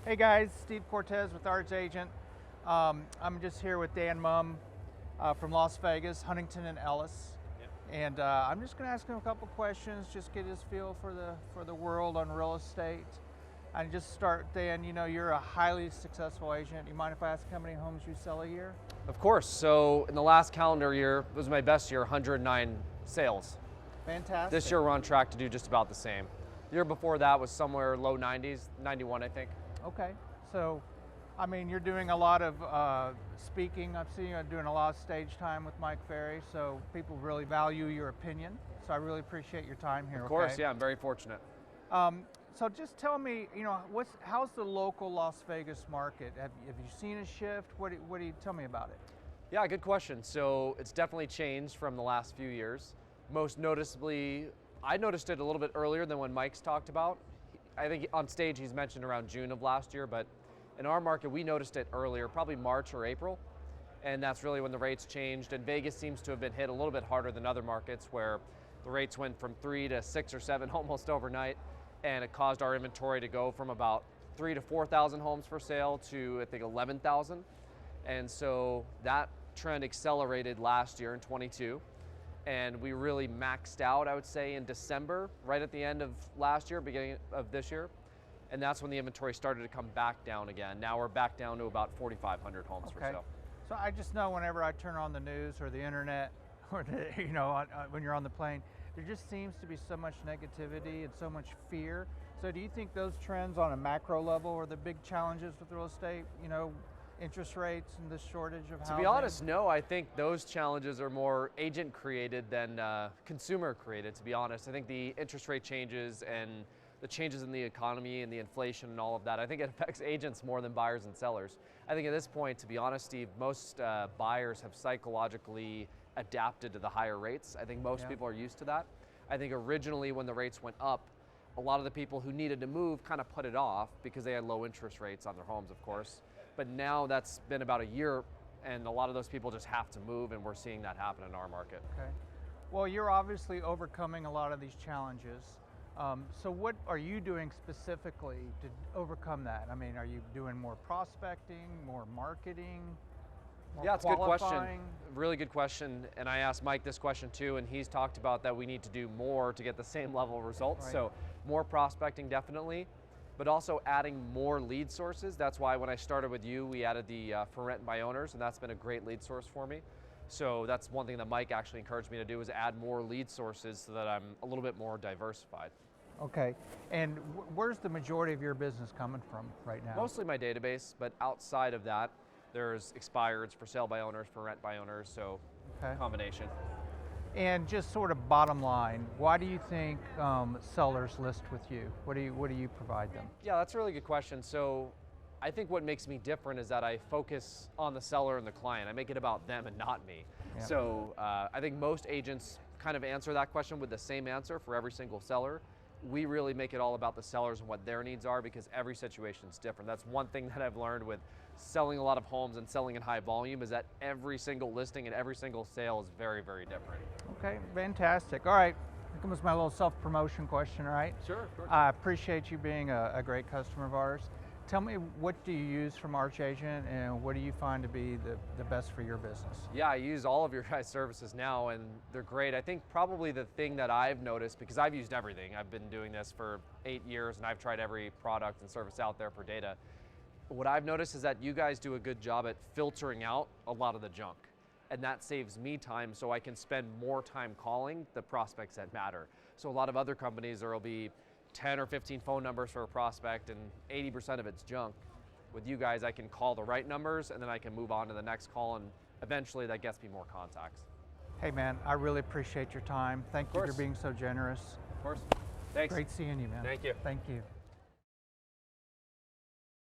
Hey guys, Steve Cortez with Arch Agent. I'm just here with Dan Mumm from Las Vegas, Huntington and Ellis. Yep. And I'm just going to ask him a couple questions, just get his feel for the world on real estate. And just start, Dan, you know, you're a highly successful agent. You mind if I ask how many homes you sell a year? Of course. So in the last calendar year, it was my best year, 109 sales. Fantastic. This year we're on track to do just about the same. The year before that was somewhere low 90s, 91 I think. Okay, so I mean, you're doing a lot of speaking. I've seen you doing a lot of stage time with Mike Ferry, so people really value your opinion. So I really appreciate your time here. Of course, okay? yeah, I'm very fortunate. So just tell me, you know, how's the local Las Vegas market? Have you seen a shift? What do you tell me about it? Yeah, good question. So it's definitely changed from the last few years. Most noticeably, I noticed it a little bit earlier than when Mike's talked about. I think on stage he's mentioned around June of last year, but in our market we noticed it earlier, probably March or April, and that's really when the rates changed. And Vegas seems to have been hit a little bit harder than other markets where the rates went from 3 to 6 or 7 almost overnight, and it caused our inventory to go from about 3,000 to 4,000 homes for sale to I think 11,000. And so that trend accelerated last year in 22. And we really maxed out, I would say, in December, right at the end of last year, beginning of this year. And that's when the inventory started to come back down again. Now we're back down to about 4,500 homes for sale. So I just know whenever I turn on the news or the internet, or you know, when you're on the plane, there just seems to be so much negativity and so much fear. So do you think those trends on a macro level are the big challenges with real estate? You know, interest rates and the shortage of housing? To be honest, no. I think those challenges are more agent created than consumer created, to be honest. I think the interest rate changes and the changes in the economy and the inflation and all of that, I think it affects agents more than buyers and sellers. I think at this point, to be honest, Steve, most buyers have psychologically adapted to the higher rates. I think most people are used to that. I think originally when the rates went up, a lot of the people who needed to move kind of put it off because they had low interest rates on their homes, of course. But now that's been about a year, and a lot of those people just have to move, and we're seeing that happen in our market. Okay. Well, you're obviously overcoming a lot of these challenges. So what are you doing specifically to overcome that? I mean, are you doing more prospecting, more marketing, more Yeah, it's a good question. qualifying? Really good question. And I asked Mike this question too, and he's talked about that we need to do more to get the same level of results. Right. So more prospecting, definitely, but also adding more lead sources. That's why when I started with you, we added the for rent by owners, and that's been a great lead source for me. So that's one thing that Mike actually encouraged me to do, is add more lead sources so that I'm a little bit more diversified. Okay, and where's the majority of your business coming from right now? Mostly my database, but outside of that, there's expireds, for sale by owners, for rent by owners, so combination. And just sort of bottom line, why do you think sellers list with you? What do you provide them? Yeah, that's a really good question. So I think what makes me different is that I focus on the seller and the client. I make it about them and not me. Yeah. So I think most agents kind of answer that question with the same answer for every single seller. We really make it all about the sellers and what their needs are, because every situation is different. That's one thing that I've learned with selling a lot of homes and selling in high volume, is that every single listing and every single sale is very, very different. Okay, fantastic. All right, here comes my little self-promotion question, all right? Sure, of course. I appreciate you being a great customer of ours. Tell me, what do you use from Arch Agent, and what do you find to be the best for your business? Yeah, I use all of your guys' services now, and they're great. I think probably the thing that I've noticed, because I've used everything, I've been doing this for 8 years, and I've tried every product and service out there for data. What I've noticed is that you guys do a good job at filtering out a lot of the junk. And that saves me time, so I can spend more time calling the prospects that matter. So a lot of other companies, there will be 10 or 15 phone numbers for a prospect and 80% of it's junk. With you guys, I can call the right numbers, and then I can move on to the next call, and eventually that gets me more contacts. Hey man, I really appreciate your time. Thank you for being so generous. Of course. Thanks. Great seeing you, man. Thank you. Thank you.